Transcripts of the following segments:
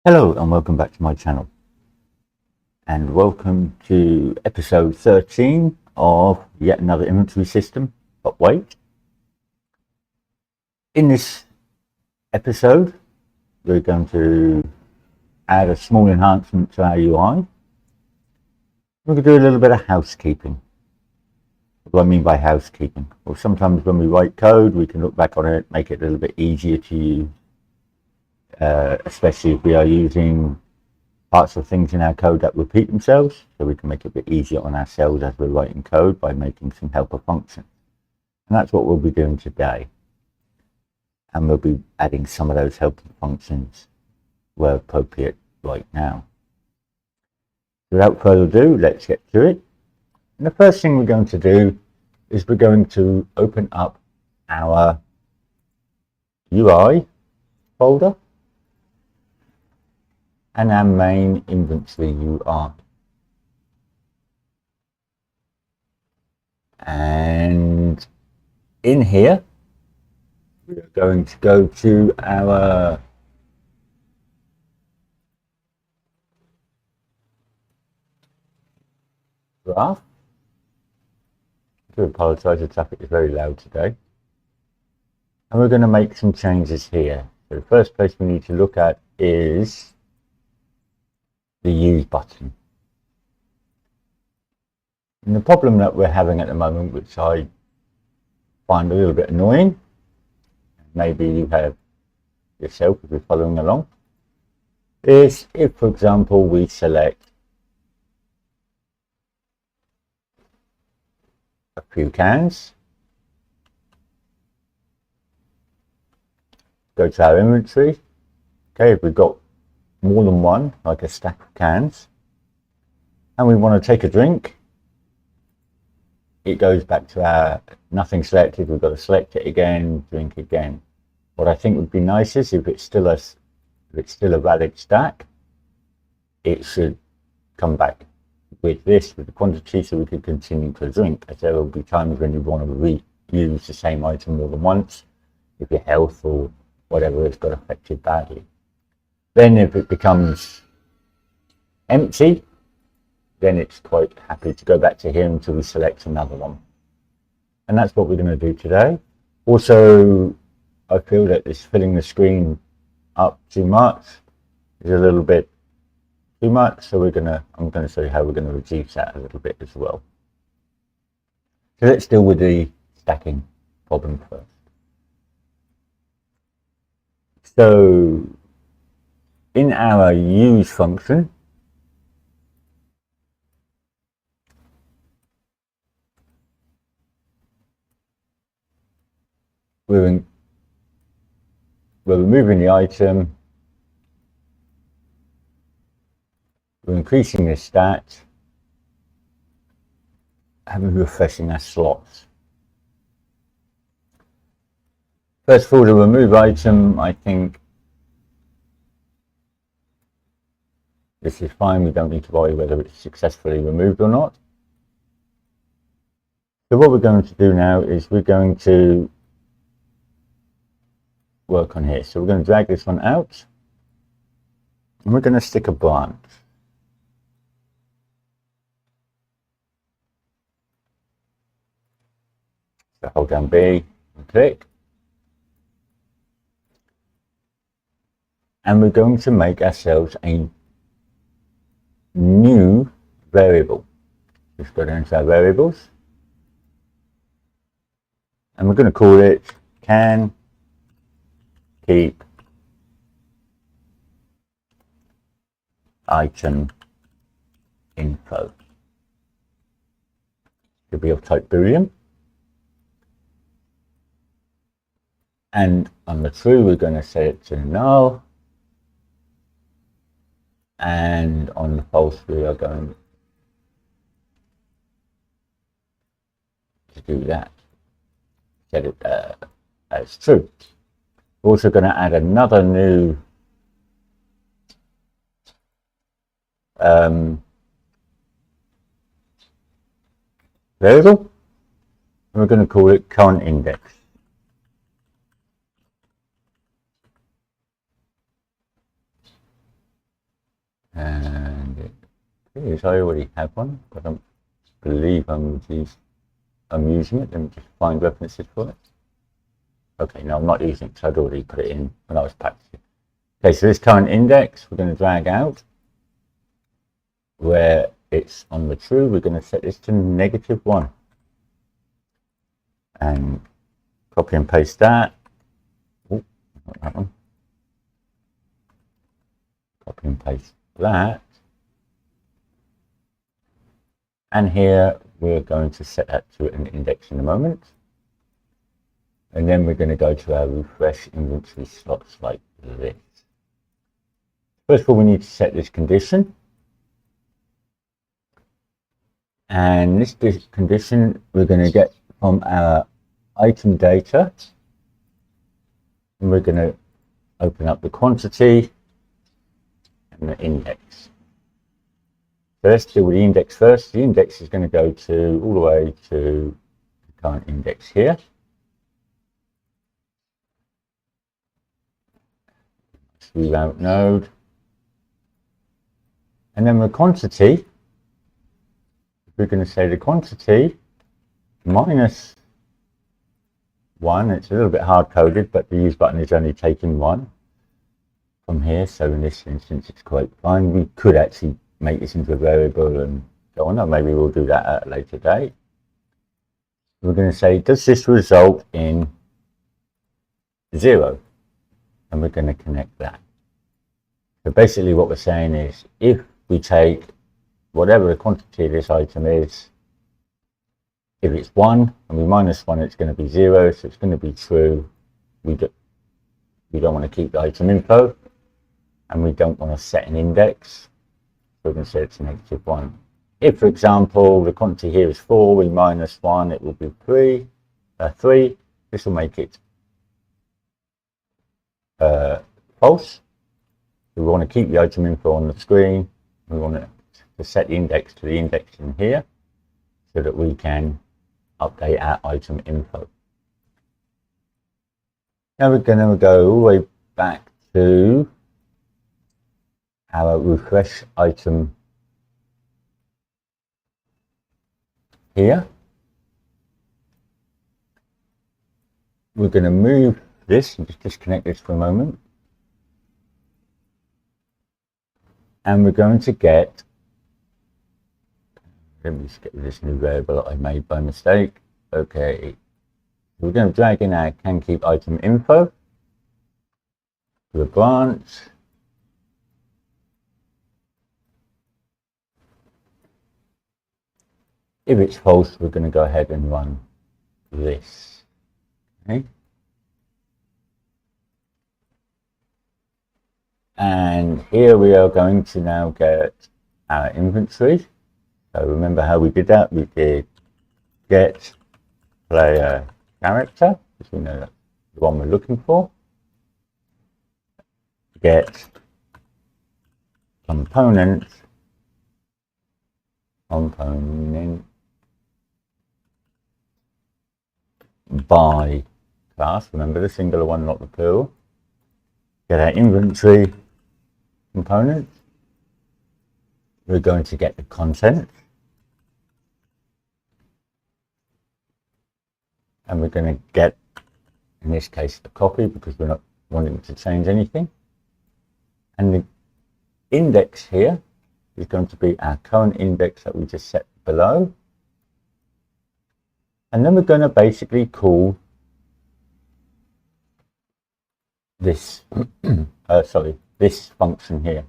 Hello and welcome back to my channel, and welcome to episode 13 of yet another inventory system. But wait, in this episode we're going to add a small enhancement to our UI. We're going to do a little bit of housekeeping. What do I mean by housekeeping? Well, sometimes when we write code we can look back on it, make it a little bit easier to use, especially if we are using parts of things in our code that repeat themselves, so we can make it a bit easier on ourselves as we're writing code by making some helper functions. And that's what we'll be doing today. And we'll be adding some of those helper functions where appropriate right now. Without further ado, let's get to it. And the first thing we're going to do is we're going to open up our UI folder and our main inventory UI. And in here, we are going to go to our graph. I do apologize, the traffic is very loud today. And we're going to make some changes here. So the first place we need to look at is the use button. And the problem that we're having at the moment, which I find a little bit annoying, maybe you have yourself if you're following along, is if, for example, we select a few cans, go to our inventory. Okay, if we've got more than one, like a stack of cans, and we want to take a drink, it goes back to our nothing selected. We've got to select it again, drink again. What I think would be nice is if it's still a valid stack, it should come back with this, with the quantity, so we could continue to drink, as there will be times when you want to reuse the same item more than once if your health or whatever has got affected badly. Then if it becomes empty, then it's quite happy to go back to here until we select another one. And that's what we're going to do today. Also, I feel that this filling the screen up too much is a little bit too much, so I'm going to show you how we're going to reduce that a little bit as well. So let's deal with the stacking problem first. So in our use function, we're removing the item, we're increasing the stat, and we're refreshing our slots. First of all, the remove item, I think this is fine. We don't need to worry whether it's successfully removed or not. So what we're going to do now is we're going to work on here. So we're going to drag this one out, and we're going to stick a branch. So hold down B and click. And we're going to make ourselves a new variable. Just go down to our variables, and we're going to call it can keep item info. Could be of type Boolean. And on the true, we're going to set it to null. And on the false, we are going to do that. Set it as true. We're also going to add another new variable. And we're going to call it current index. And it appears I already have one, but I don't believe I'm using it. Let me just find references for it. Okay, no, I'm not using it because I'd already put it in when I was practicing. Okay, so this current index we're going to drag out where it's on the true. We're going to set this to -1 and copy and paste that. Oh, not that one. Copy and paste that. And here we're going to set that to an index in a moment. And then we're going to go to our refresh inventory slots like this. First of all, we need to set this condition. And this condition we're going to get from our item data. And we're going to open up the quantity and the index. So let's deal with the index first. The index is going to go to all the way to the current index here. Reroute node. And then the quantity, we're going to say the quantity -1. It's a little bit hard coded, but the use button is only taking 1 from here. So in this instance, it's quite fine. We could actually make this into a variable and go on, or maybe we'll do that at a later date. We're going to say, does this result in 0? And we're going to connect that. So basically what we're saying is, if we take whatever the quantity of this item is, if it's 1 and we -1, it's going to be 0, so it's going to be true. We don't want to keep the item info, and we don't want to set an index. So we're going to say it's -1. If, for example, the quantity here is 4, we -1, it will be 3. This will make it false. We want to keep the item info on the screen. We want to set the index to the index in here so that we can update our item info. Now we're going to go all the way back to our refresh item here. We're going to move this and just disconnect this for a moment. And we're going to get, let me just get rid of this new variable that I made by mistake. Okay, we're going to drag in our can keep item info to the branch. If it's false, we're going to go ahead and run this. Okay. And here we are going to now get our inventory. So remember how we did that? We did get player character, because we know that's the one we're looking for. Get component by class. Remember the singular one, not the plural. Get our inventory component. We're going to get the content. And we're going to get, in this case, the copy, because we're not wanting to change anything. And the index here is going to be our current index that we just set below. And then we're going to basically call this, this function here.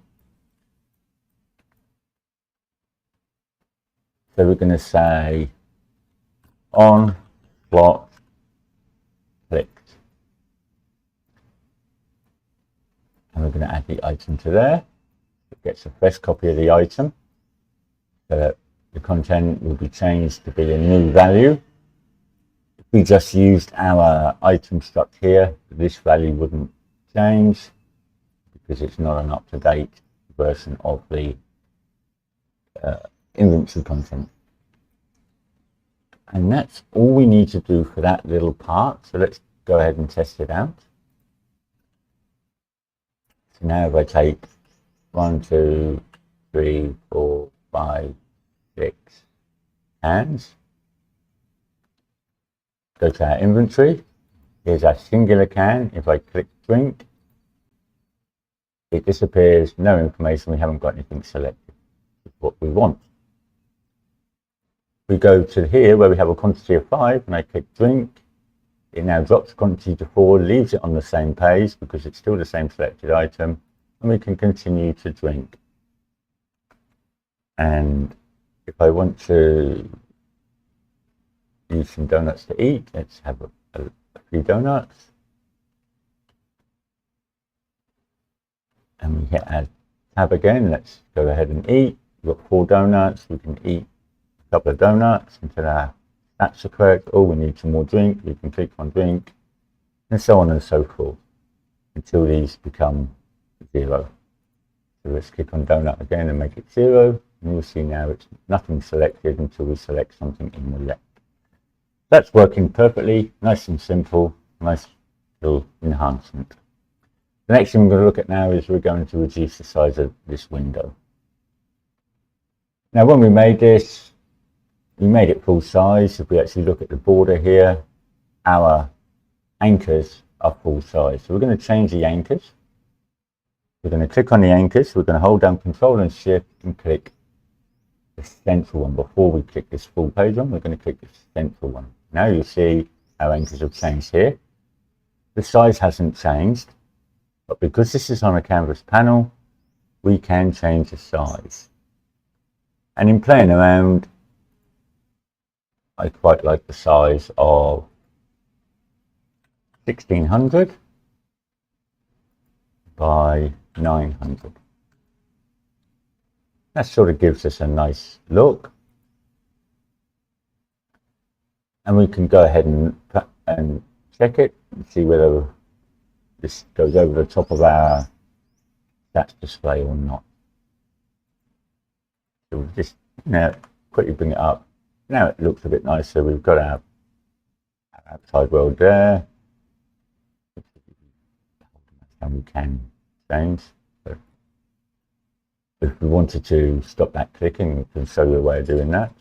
So we're going to say on slot clicked. And we're going to add the item to there. It gets a fresh copy of the item. So that the content will be changed to be a new value. If we just used our item struct here, this value wouldn't change because it's not an up-to-date version of the inventory content. And that's all we need to do for that little part. So let's go ahead and test it out. So now if I take 1, 2, 3, 4, 5, 6 cans. Go to our inventory. Here's our singular can. If I click drink, it disappears, no information, we haven't got anything selected. It's what we want. We go to here where we have a quantity of 5, and I click drink. It now drops the quantity to 4, leaves it on the same page because it's still the same selected item, and we can continue to drink. And if I want to use some donuts to eat, let's have a few donuts. And we hit our tab again. Let's go ahead and eat. We've got 4 donuts. We can eat a couple of donuts until our stats are correct. Oh, we need some more drink. We can click on drink, and so on and so forth until these become 0. So let's click on donut again and make it 0. And you'll see now it's nothing selected until we select something in the left. That's working perfectly, nice and simple, nice little enhancement. The next thing we're going to look at now is we're going to reduce the size of this window. Now when we made this, we made it full size. If we actually look at the border here, our anchors are full size. So we're going to change the anchors. We're going to click on the anchors. We're going to hold down Control and Shift and click the central one. Before we click this full page on, we're going to click the central one. Now you'll see our anchors have changed here. The size hasn't changed, but because this is on a canvas panel, we can change the size. And in playing around, I quite like the size of 1600 by 900. That sort of gives us a nice look. And we can go ahead and check it and see whether this goes over the top of our stats display or not. So we'll just quickly bring it up. Now it looks a bit nicer. We've got our outside world there. And we can change. So if we wanted to stop that clicking, we can show you a way of doing that.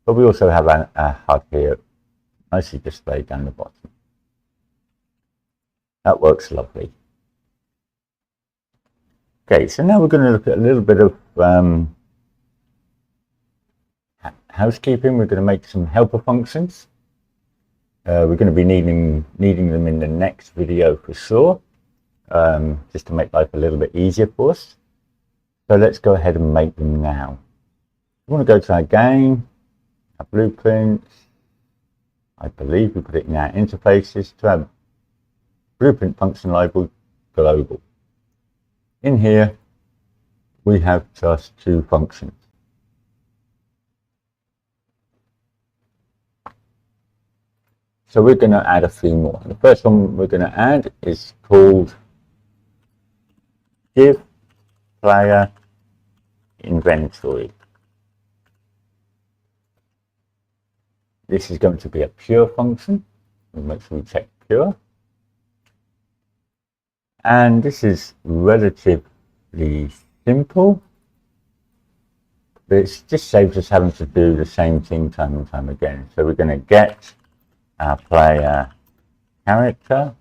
But we also have a HUD here, nicely displayed down the bottom. That works lovely. Okay, so now we're going to look at a little bit of housekeeping. We're going to make some helper functions. We're going to be needing them in the next video for sure, just to make life a little bit easier for us. So let's go ahead and make them now. We want to go to our game, our blueprints. I believe we put it in our interfaces to our blueprint function library global. In here, we have just 2 functions. So we're going to add a few more. The first one we're going to add is called give player inventory. This is going to be a pure function. We'll make sure we check pure. And this is relatively simple, but it just saves us having to do the same thing time and time again. So we're going to get our player character,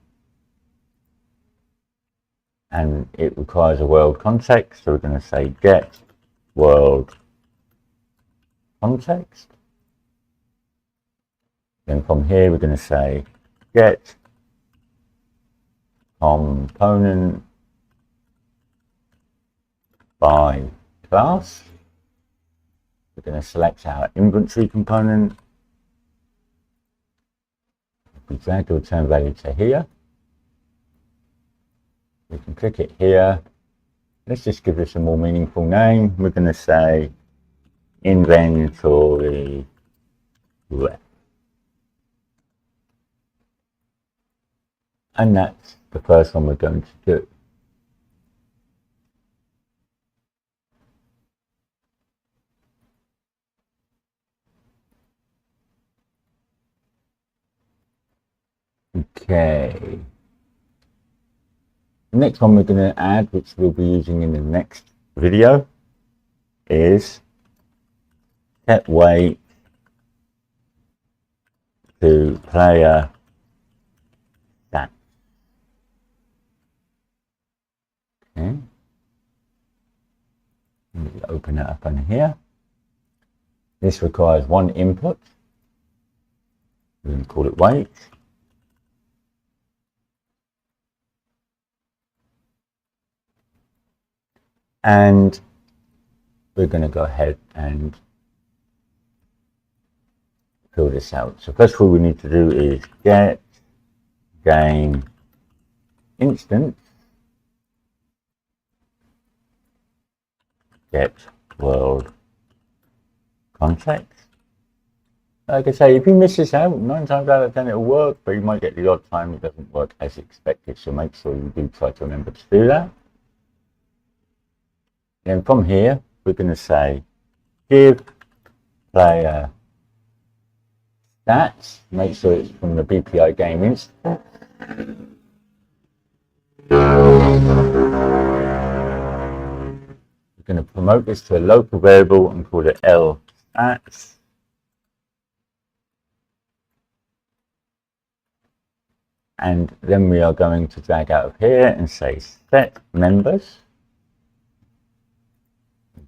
and it requires a world context. So we're going to say get world context. Then from here, we're going to say get component by class. We're going to select our inventory component. If we drag the return value to here, we can click it here. Let's just give this a more meaningful name. We're going to say inventory ref. And that's the first one we're going to do. Okay. The next one we're going to add, which we'll be using in the next video, is set weight to player stats. Okay. Open it up on here. This requires one input. We're going to call it weight. And we're going to go ahead and fill this out. So first of all we need to do is get game instance, get world context. Like I say, if you miss this out, 9 times out of 10 it'll work, but you might get the odd time it doesn't work as expected, so make sure you do try to remember to do that. Then from here we're going to say give player stats, make sure it's from the BPI game instance. We're going to promote this to a local variable and call it L stats. And then we are going to drag out of here and say set members.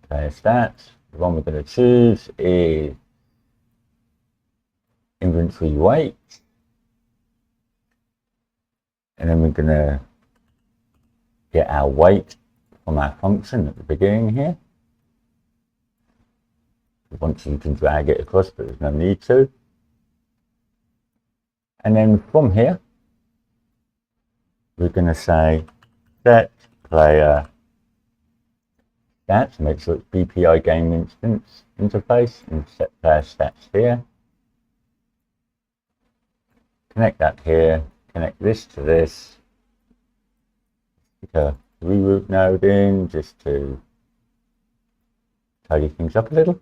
Player stats. The one we're going to choose is inventory weight. And then we're going to get our weight from our function at the beginning here. Once you can drag it across, but there's no need to. And then from here, we're going to say set player stats, make sure it's BPI game instance interface, and set player stats here. Connect that here, connect this to this. Stick a reroute node in just to tidy things up a little,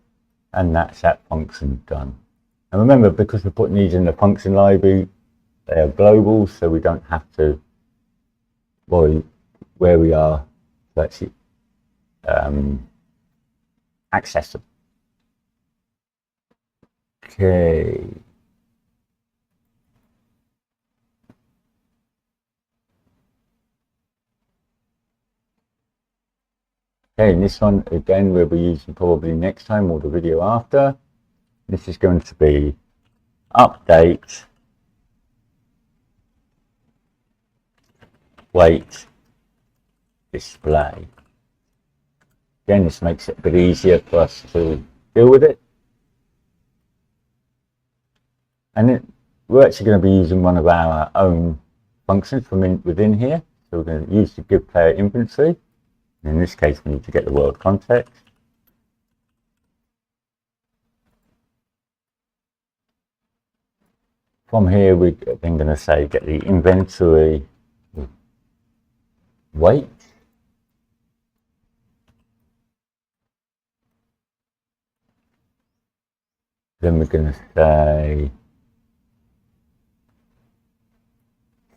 and that's that function done. And remember, because we're putting these in the function library, they are global, so we don't have to worry where we are to actually access them. Okay. Okay, and this one again we'll be using probably next time or the video after. This is going to be update weight display. Again, this makes it a bit easier for us to deal with it. And we're actually going to be using one of our own functions from within here. So we're going to use the give player inventory. In this case, we need to get the world context. From here, we're then going to say get the inventory weight. Then we're going to say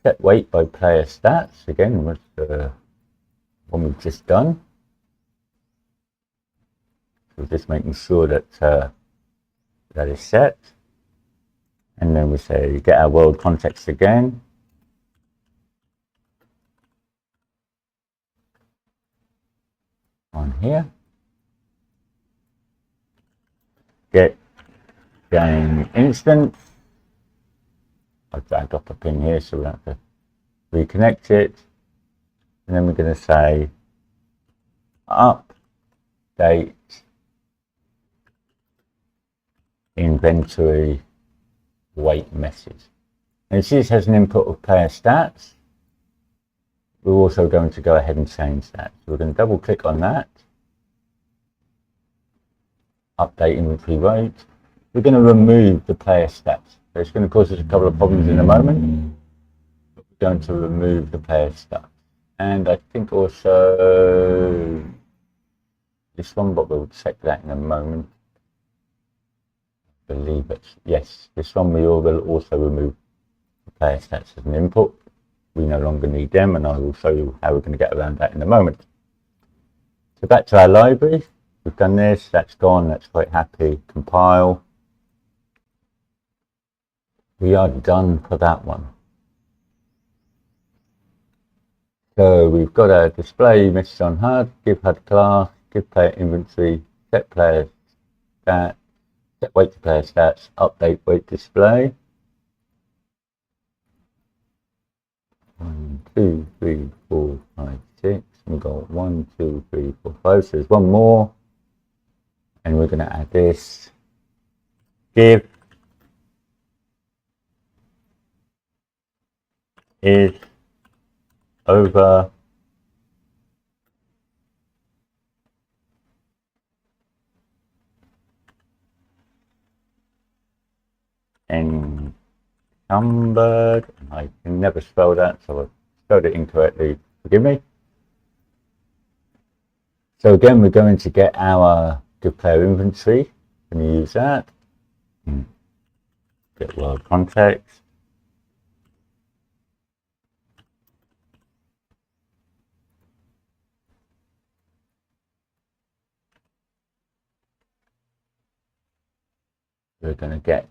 set weight by player stats. Again, what's the one we've just done. So just making sure that that is set. And then we say get our world context again. On here. Get game instance. I've dragged off a pin here so we don't have to reconnect it. And then we're going to say update inventory weight message. And this has an input of player stats. We're also going to go ahead and change that. So we're going to double click on that. Update inventory weight. We're going to remove the player stats. So it's going to cause us a couple of problems in a moment. But we're going to remove the player stats. And I think also this one, but we'll check that in a moment. I believe it's, yes, this one we will also remove the player stats as an input. We no longer need them, and I will show you how we're going to get around that in a moment. So back to our library, we've done this, that's gone, that's quite happy. Compile. We are done for that one. So we've got a display message on HUD, give HUD class, give player inventory, set player stats, set weight to player stats, update weight display. 1, 2, 3, 4, 5, 6. We've got 1, 2, 3, 4, 5. So there's one more. And we're going to add this. Give is over encumbered. I can never spell that, so I spelled it incorrectly. Forgive me. So again, we're going to get our give player inventory. Going to use that. Get world context. We're going to get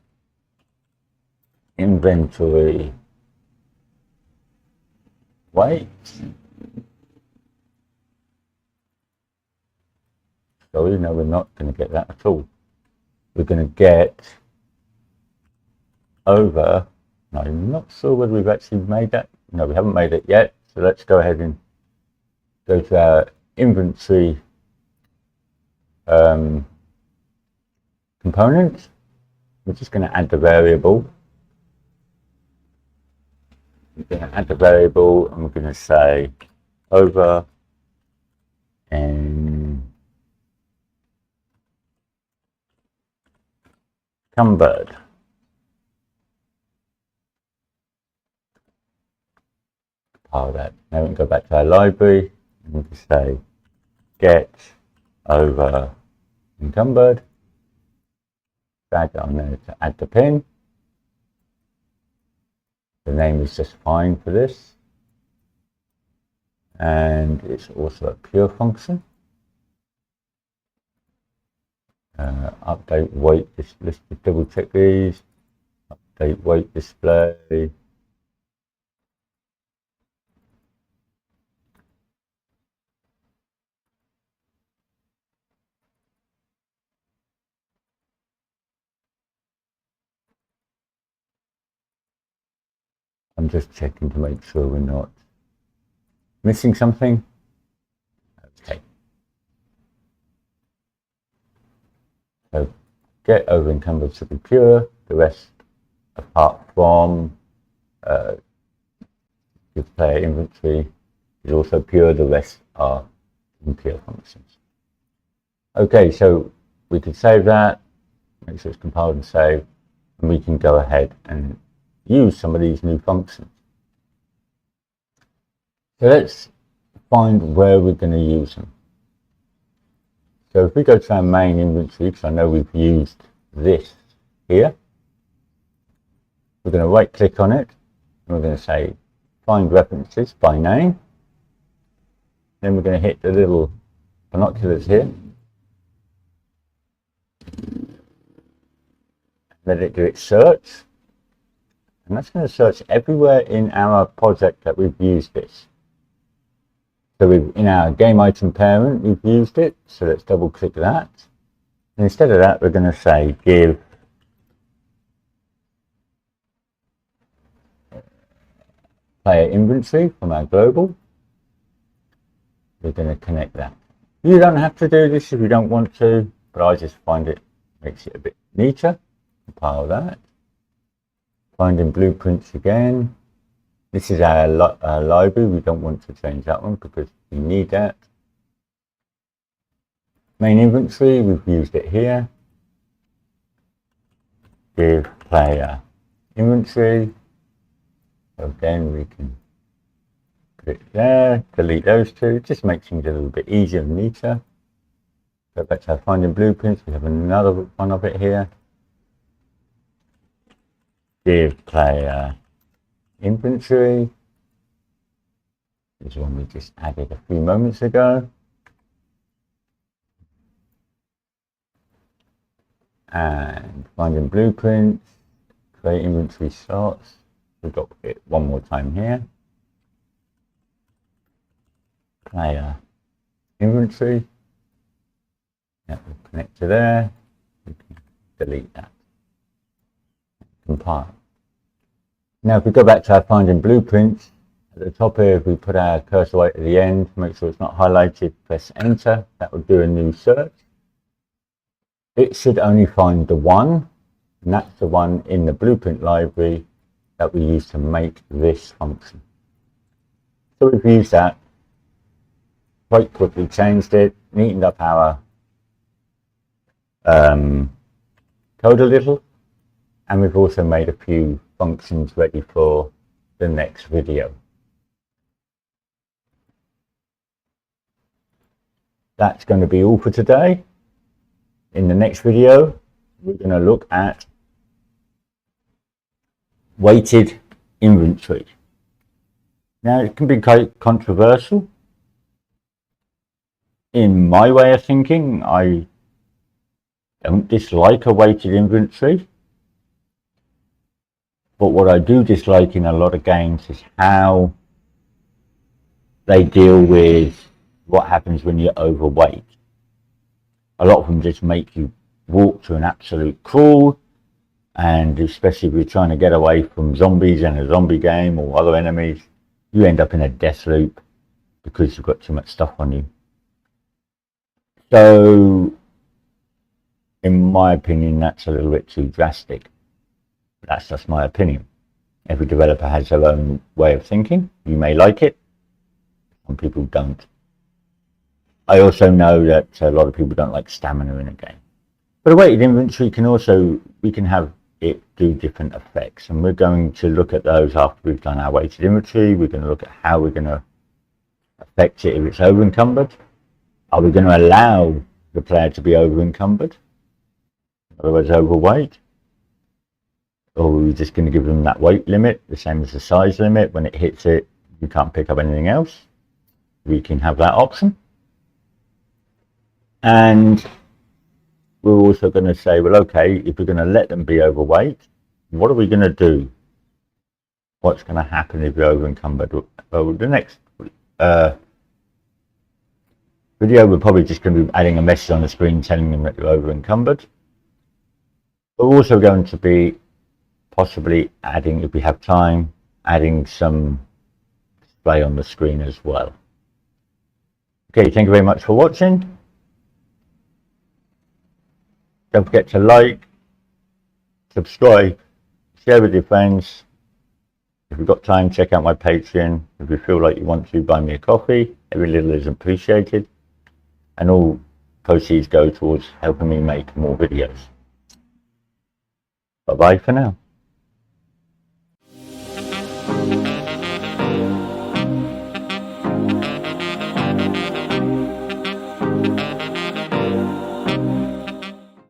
inventory weight. Sorry, no, we're not going to get that at all. We're going to get over. No, I'm not sure whether we've actually made that. No, we haven't made it yet. So let's go ahead and go to our inventory component. We're just going to add the variable. We're going to add the variable and we're going to say over encumbered. Compile that. Now we can go back to our library and we can say get over encumbered. Drag it on there to add the pin. The name is just fine for this. And it's also a pure function. Update weight, let's double check these. Update weight display. I'm just checking to make sure we're not missing something. Okay. So get over encumbered should be pure. The rest, apart from give player inventory, is also pure. The rest are impure functions. Okay, so we could save that, make sure it's compiled and saved, and we can go ahead and use some of these new functions. So let's find where we're going to use them. So if we go to our main inventory, because I know we've used this here, we're going to right click on it and we're going to say find references by name. Then we're going to hit the little binoculars here. Let it do its search. And that's going to search everywhere in our project that we've used this. So in our game item parent, we've used it. So let's double click that. And instead of that, we're going to say give player inventory from our global. We're going to connect that. You don't have to do this if you don't want to, but I just find it makes it a bit neater. Compile that. Finding blueprints again. This is our library. We don't want to change that one because we need that. Main inventory, we've used it here. Give player inventory. So again, we can click there, delete those two. It just makes things a little bit easier and neater. Go back to our finding blueprints. We have another one of it here. Give player inventory. This is one we just added a few moments ago. and finding blueprints, create inventory slots. We've got it one more time here. Player inventory. That will connect to there. We can delete that. Compile. Now if we go back to our finding blueprints, at the top here, if we put our cursor right at the end, make sure it's not highlighted, press enter, that will do a new search. It should only find the one, and that's the one in the blueprint library that we use to make this function. So we've used that, quite quickly changed it, neatened up our code a little, and we've also made a few functions ready for the next video. That's going to be all for today. In the next video, we're going to look at weighted inventory. Now, it can be quite controversial. In my way of thinking, I don't dislike a weighted inventory. But what I do dislike in a lot of games is how they deal with what happens when you're overweight. A lot of them just make you walk to an absolute crawl, and especially if you're trying to get away from zombies in a zombie game or other enemies, you end up in a death loop because you've got too much stuff on you. So, in my opinion, that's a little bit too drastic. That's just my opinion. Every developer has their own way of thinking. You may like it, some people don't. I also know that a lot of people don't like stamina in a game. But a weighted inventory can also, we can have it do different effects, and we're going to look at those after we've done our weighted inventory. We're going to look at how we're going to affect it if it's over encumbered. Are we going to allow the player to be over encumbered, otherwise overweight? Or are we just going to give them that weight limit, the same as the size limit? When it hits it, you can't pick up anything else. We can have that option. And we're also going to say, well, okay, if we're going to let them be overweight, what are we going to do? What's going to happen if you're over encumbered? Well, the next video, we're probably just going to be adding a message on the screen telling them that you're over encumbered. We're also going to be possibly adding, if we have time, adding some display on the screen as well. Okay, thank you very much for watching. Don't forget to like, subscribe, share with your friends. If you've got time, check out my Patreon. If you feel like you want to, buy me a coffee. Every little is appreciated. And all proceeds go towards helping me make more videos. Bye-bye for now.